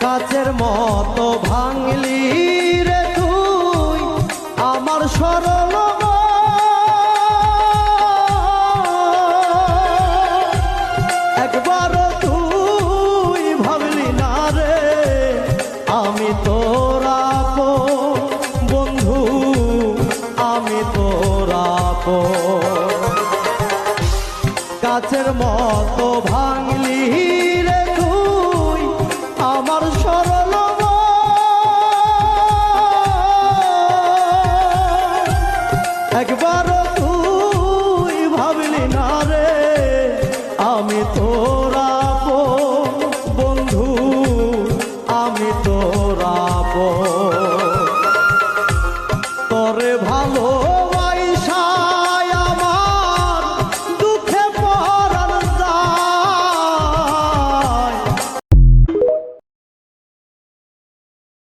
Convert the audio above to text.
কাচের মতো ভাঙলি রে তুই আমার সরল একবার তুই ভাবলি না রে আমি তোর আপন বন্ধু আমি তোর আপন কাচের মতো ভাঙলি রে তুই আমার সর